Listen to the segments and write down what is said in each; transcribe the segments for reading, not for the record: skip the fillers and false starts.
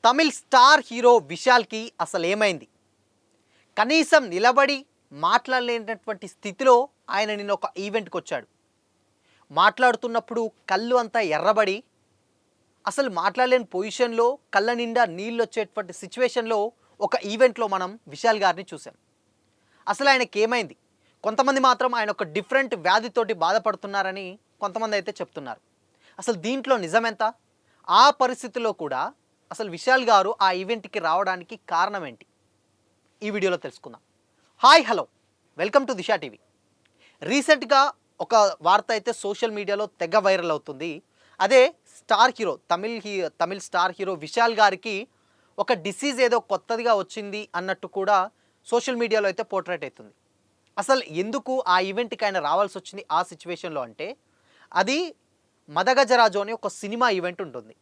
Tamil star hero విశాల్‌కి అసలేమైంది? కనీసం నిలబడి మాట్లాడలేనటువంటి స్థితిలో ఆయన నిన్న ఒక ఈవెంట్‌కొచ్చాడు. మాట్లాడుతున్నప్పుడు కళ్ళు అంతా ఎర్రబడి, అసలు మాట్లాడలేని పొజిషన్‌లో కళ్ళ నిండా నీళ్లొచ్చేటువంటి సిట్యుయేషన్‌లో ఒక ఈవెంట్‌లో మనం విశాల్ గారిని చూసాం. అసలు ఆయనకేమైంది? కొంతమంది మాత్రం ఆయన ఒక డిఫరెంట్ వ్యాధితోటి బాధపడుతున్నారని కొంతమందైతే చెప్తున్నారు. అసలు దీంట్లో నిజమెంత? ఆ పరిస్థితిలో కూడా అసలు విశాల్ గారు ఆ ఈవెంట్‌కి రావడానికి కారణం ఏంటి? ఈ వీడియోలో తెలుసుకుందాం. Hi! Hello! Welcome to Disha TV. రీసెంట్‌గా ఒక వార్త అయితే సోషల్ మీడియాలో తెగ వైరల్ అవుతుంది. అదే star hero Tamil star hero Vishal గారికి ఒక డిసీజ్ ఏదో కొత్తదిగా వచ్చింది అన్నట్టు కూడా సోషల్ మీడియాలో అయితే పోర్ట్రేట్ అవుతుంది. అసలు ఎందుకు ఆ ఈవెంట్‌కి ఆయన రావాల్సొచ్చింది ఆ సిట్యుయేషన్‌లో అంటే, అది 'మదగజరాజు' అని ఒక సినిమా ఈవెంట్ ఉంటుంది.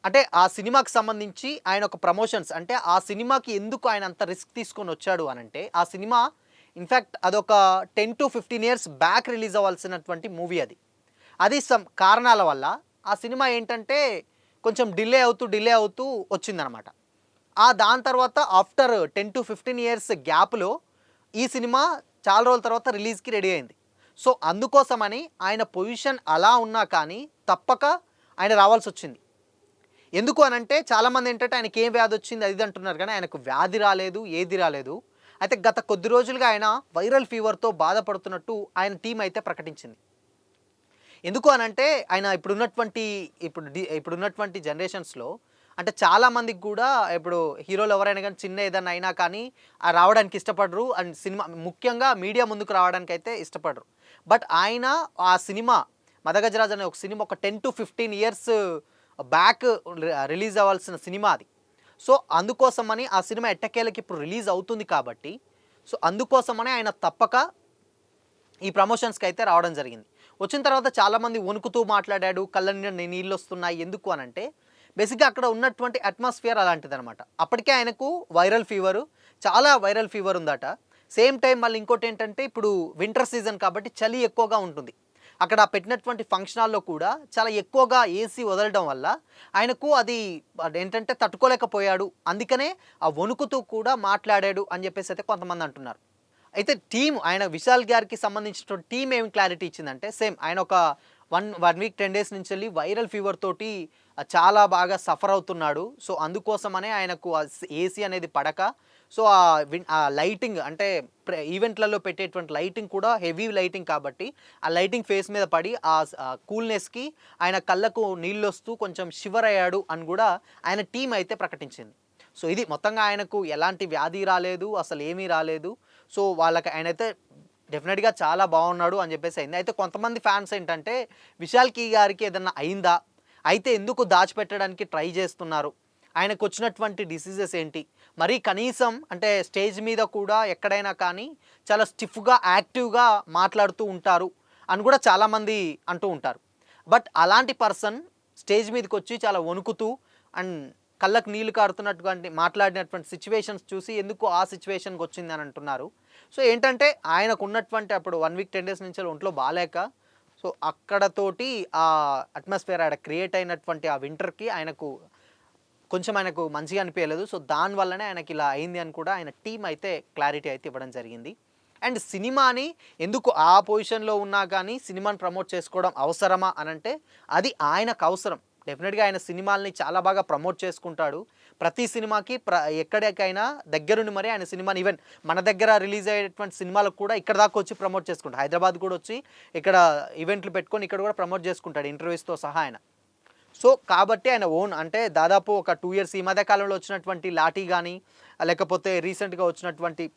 అంటే ఆ సినిమాకి సంబంధించి ఆయన ఒక ప్రమోషన్స్ అంటే ఆ సినిమాకి ఎందుకు ఆయన అంత రిస్క్ తీసుకొనొచ్చాడు అనంటే, ఆ సినిమా ఇన్‌ఫాక్ట్ అదొక 10-15 ఇయర్స్ బ్యాక్ రిలీజ్ అవ్వాల్సినటువంటి మూవీ అది. అది సమ్ కారణాల వల్ల ఆ సినిమా ఏంటంటే కొంచెం డిలే అవుతూ వచ్చిందనమాట. దాని తర్వాత ఆఫ్టర్ 10-15 ఇయర్స్ గ్యాప్‌లో ఈ సినిమా చాలా రోజుల తర్వాత రిలీజ్‌కి రెడీ అయింది. సో, అందుకోసమని ఆయన పొజిషన్ అలా ఉన్నా కానీ తప్పక ఆయన రావాల్సొచ్చింది. ఎందుకు అనంటే చాలామంది ఏంటంటే ఆయనకేం వ్యాధొచ్చింది అది ఇది అంటున్నారు కానీ ఆయనకు వ్యాధి రాలేదు, ఏది రాలేదు. అయితే గత కొద్ది రోజులుగా ఆయన వైరల్ ఫీవర్‌తో బాధపడుతున్నట్టు ఆయన టీమ్ అయితే ప్రకటించింది. ఎందుకు అనంటే ఆయన ఇప్పుడున్నటువంటి జనరేషన్స్‌లో అంటే చాలా మందికి గూడా ఇప్పుడు హీరోలు ఎవరైనా గానీ చిన్న ఏదన్నా అయినా కానీ రావడానికి ఇష్టపడరు. అండ్ సినిమా ముఖ్యంగా మీడియా ముందుకు రావడానికైతే ఇష్టపడరు. బట్ ఆయన ఆ సినిమా 'మదగజరాజు' అనే ఒక సినిమా ఒక 10-15 ఇయర్స్ బ్యాక్ రిలీజ్ అవ్వాల్సిన సినిమా అది. సో, అందుకోసమని ఆ సినిమా ఎట్టకేలకి ఇప్పుడు రిలీజ్ అవుతుంది కాబట్టి, సో, అందుకోసమని ఆయన తప్పక ఈ ప్రమోషన్స్‌కైతే రావడం జరిగింది. వచ్చిన తర్వాత చాలామంది వణుకుతూ మాట్లాడాడు. కళ్ళ నిండా నీళ్లొస్తున్నాయి. ఎందుకు అనంటే, బేసిక్‌గా అక్కడ ఉన్నటువంటి అట్మాస్ఫియర్ అలాంటిదనమాట. అప్పటికే ఆయనకు చాలా వైరల్ ఫీవర్ ఉందట. సేమ్ టైమ్ మళ్ళీ ఇంకోటేంటంటే, ఇప్పుడు వింటర్ సీజన్ కాబట్టి చలి ఎక్కువగా ఉంటుంది. అక్కడ పెట్టినటువంటి ఫంక్షన్ హాల్‌లో కూడా చాలా ఎక్కువగా ఏసీ వదలడం వల్ల ఆయనకు అదేంటంటే తట్టుకోలేకపోయాడు. అందుకనే ఆ వణుకుతూ కూడా మాట్లాడాడు అని జెప్పేసయితే కొంతమంది అంటున్నారు. అయితే ఆయన విశాల్ గారికి సంబంధించినటువంటి టీమ్ ఏం క్లారిటీ ఇచ్చిందంటే సేమ్ ఆయన ఒక 1 వీక్ 10 డేస్ నుంచెల్లి వైరల్ ఫీవర్ తోటి చాలా బాగా సఫర్ అవుతున్నాడు. సో, అందుకోసమనే ఆయనకు ఏసీ అనేది పడక సో, ఆ లైటింగ్ అంటే ఈవెంట్‌లలో పెట్టేటువంటి లైటింగ్ కూడా హెవీ లైటింగ్ కాబట్టి ఆ లైటింగ్ ఫేస్ మీద పడి కూల్‌నెస్‌కి ఆయన కళ్ళకు నీళ్లొస్తూ కొంచెం షివర్ అయ్యాడు అని గూడా ఆయన టీమ్ అయితే ప్రకటించింది. సో, ఇది మొత్తంగా ఆయనకు ఎలాంటి వ్యాధి రాలేదు. అసలేమీ రాలేదు. సో, ఆయనైతే డెఫినిట్‌గా చాలా బాగున్నాడు అని జెప్పేసి అయింది. అయితే కొంతమంది ఫ్యాన్స్ ఏంటంటే, విశాల్‌కి గారికి ఏదన్నా అయిందా? అయితే ఎందుకు దాచిపెట్టడానికి ట్రై జేస్తున్నారు? ఆయనకొచ్చినటువంటి డిసీజెస్ ఏంటి? మరి కనీసం అంటే స్టేజ్ మీద కూడా ఎక్కడైనా కానీ చాలా స్టిఫ్‌గా, యాక్టివ్‌గా మాట్లాడుతూ ఉంటారు అని గూడా చాలామంది అంటూ ఉంటారు. బట్ అలాంటి పర్సన్ స్టేజ్ మీదకొచ్చి చాలా వణుకుతూ అండ్ కళ్ళకి నీళ్లు కారుతున్నటువంటి మాట్లాడినటువంటి సిట్యుయేషన్స్ చూసి ఎందుకు ఆ సిట్యుయేషన్‌కొచ్చిందని అంటున్నారు. సో, ఏంటంటే ఆయనకున్నటువంటి అప్పుడు 1 వీక్ 10 డేస్ నుంచి ఒంట్లో బాలేక సో, అక్కడతోటి అట్మాస్ఫియర్ ఆడ క్రియేట్ అయినటువంటి ఆ వింటర్‌కి ఆయనకు మంచిగా అనిపియలేదు. సో, దాని వల్లనే ఆయనకిలా అయింది అని కూడా ఆయన టీమ్ అయితే క్లారిటీ అయితే ఇవ్వడం జరిగింది. అండ్ సినిమాని ఎందుకు ఆ పొజిషన్‌లో ఉన్నా గానీ సినిమాని ప్రమోట్ చేసుకోవడం అవసరమా అనంటే అది ఆయనకవసరం. డెఫినిట్‌గా ఆయన సినిమాల్ని చాలా బాగా ప్రమోట్ చేసుకుంటాడు. ప్రతి సినిమాకి ఎక్కడికైనా దగ్గరుండి మరి ఆయన సినిమాని ఈవెన్ మన దగ్గర రిలీజ్ అయ్యేటువంటి సినిమాలకు కూడా ఇక్కడి దాకా వచ్చి ప్రమోట్ చేసుకుంటాడు. హైదరాబాద్ కూడా వచ్చి ఇక్కడ ఈవెంట్లు పెట్టుకొని ఇక్కడ కూడా ప్రమోట్ చేసుకుంటాడు ఇంటర్వ్యూస్‌తో సహా ఆయన. సో, కాబట్టి ఆయన అంటే దాదాపు ఒక 2 ఇయర్స్ ఈ మధ్య కాలంలో వచ్చినటువంటి 'లాఠీ' గాని, లేకపోతే రీసెంట్‌గా వచ్చినటువంటి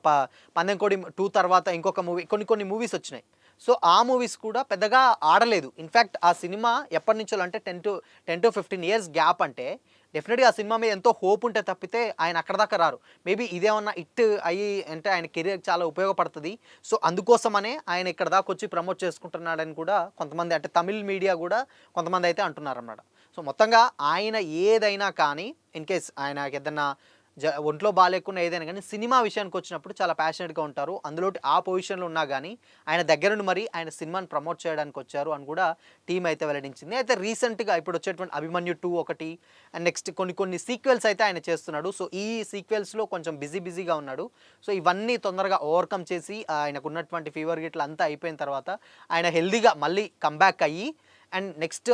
ప 'పందెంకోడి 2' తర్వాత ఇంకొక మూవీ కొన్ని మూవీస్ వచ్చినాయి. సో, ఆ మూవీస్ కూడా పెద్దగా ఆడలేదు. ఇన్‌ఫాక్ట్ ఆ సినిమా ఎప్పటినుంచో అంటే 10-15 ఇయర్స్ గ్యాప్ అంటే డెఫినిట్‌గా ఆ సినిమా మీద ఎంతో హోప్ ఉంటే తప్పితే ఆయన అక్కడి దాకా రారు. మేబీ ఇదేమన్నా హిట్ అయ్యి అంటే ఆయన కెరియర్‌కి చాలా ఉపయోగపడుతది. సో, అందుకోసమనే ఆయన ఇక్కడి దాకా వచ్చి ప్రమోట్ చేసుకుంటున్నాడని కూడా కొంతమంది అంటే తమిళ్ మీడియా గూడా కొంతమందైతే అంటున్నారన్నమాట. సో, మొత్తంగా ఆయన ఏదైనా కానీ ఇన్‌కేస్ ఆయనకేదన్నా ఒంట్లో బాగాలేకున్నా ఏదైనా కానీ సినిమా విషయానికి వచ్చినప్పుడు చాలా ప్యాషనెట్‌గా ఉంటారు. అందులో ఆ పొజిషన్‌లో ఉన్నా గానీ, ఆయన దగ్గరుండి మరి ఆయన సినిమాని ప్రమోట్ చేయడానికి వచ్చారు అని కూడా టీమ్ అయితే వెల్లడించింది. అయితే రీసెంట్‌గా ఇప్పుడు వచ్చేటువంటి 'అభిమన్యు 2' ఒకటి అండ్ నెక్స్ట్ కొన్ని సీక్వెల్స్ అయితే ఆయన చేస్తున్నాడు. సో, ఈ సీక్వెల్స్‌లో కొంచెం బిజీగా ఉన్నాడు. సో, ఇవన్నీ తొందరగా ఓవర్‌కమ్ చేసి ఆయనకున్నటువంటి ఫీవర్ గిట్ల అంతా అయిపోయిన తర్వాత ఆయన హెల్తీగా మళ్ళీ కమ్‌బ్యాక్ అయ్యి అండ్ నెక్స్ట్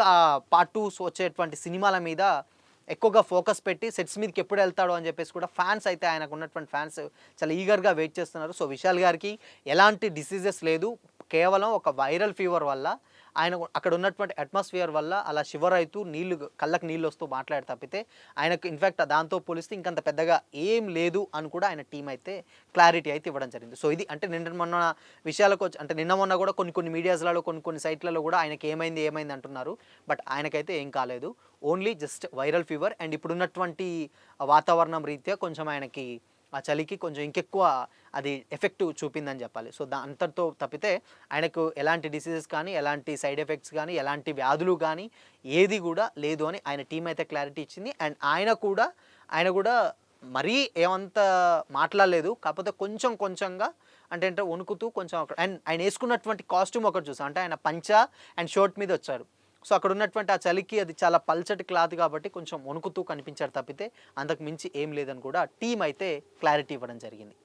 పార్ట్ 2 వచ్చేటువంటి సినిమాల మీద ఎక్కువగా ఫోకస్ పెట్టి సెట్స్ మీదకి ఎప్పుడు వెళ్తాడో అని చెప్పేసి కూడా ఫ్యాన్స్ అయితే ఆయనకున్నటువంటి ఫ్యాన్స్ చాలా ఈగర్‌గా వెయిట్ చేస్తున్నారు. సో, విశాల్ గారికి ఎలాంటి డిసీజెస్ లేదు. కేవలం ఒక వైరల్ ఫీవర్ వల్ల ఆయన అక్కడ ఉన్నటువంటి అట్మాస్ఫియర్ వల్ల అలా షివర్ అయితూ కళ్ళకి నీళ్ళొస్తూ మాట్లాడి తప్పితే ఆయనకు ఇన్‌ఫాక్ట్ దాంతో పోలిస్తే ఇంకంత పెద్దగా ఏం లేదు అని కూడా ఆయన టీమ్ అయితే క్లారిటీ అయితే ఇవ్వడం జరిగింది. సో, ఇది అంటే నిన్న మొన్న విషయాలకొచ్చి అంటే నిన్న మొన్న కూడా కొన్ని మీడియాస్‌లలో కొన్ని సైట్‌లలో కూడా ఆయనకి ఏమైంది అంటున్నారు. బట్ ఆయనకైతే ఏం కాలేదు. Only just viral fever and ఇప్పుడున్నటువంటి వాతావరణం రీత్యా కొంచెం ఆయనకి ఆ చలికి కొంచెం ఇంకెక్కువ అది ఎఫెక్ట్ చూపిందని చెప్పాలి. సో, అంతటితో తప్పితే ఆయనకు ఎలాంటి డిసీజెస్ కానీ, ఎలాంటి సైడ్ ఎఫెక్ట్స్ కానీ, ఎలాంటి వ్యాధులు కానీ ఏది కూడా లేదు అని ఆయన టీమ్ అయితే క్లారిటీ ఇచ్చింది. అండ్ ఆయన కూడా మరీ ఏమంత మాట్లాడలేదు. కాకపోతే కొంచెంగా అంటే వణుకుతూ కొంచెం అండ్ ఆయన ఏసుకున్నటువంటి కాస్ట్యూమ్ ఒకటి చూసాం. అంటే ఆయన పంచా అండ్ షర్ట్ మీద వచ్చారు. సో, అక్కడ ఉన్నటువంటి ఆ చలికి అది చాలా పల్చటి క్లాత్ కాబట్టి కొంచెం వణుకుతూ కనిపించాడు తప్పితే అంతకు మించి ఏం లేదని కూడా టీమ్ అయితే క్లారిటీ ఇవ్వడం జరిగింది.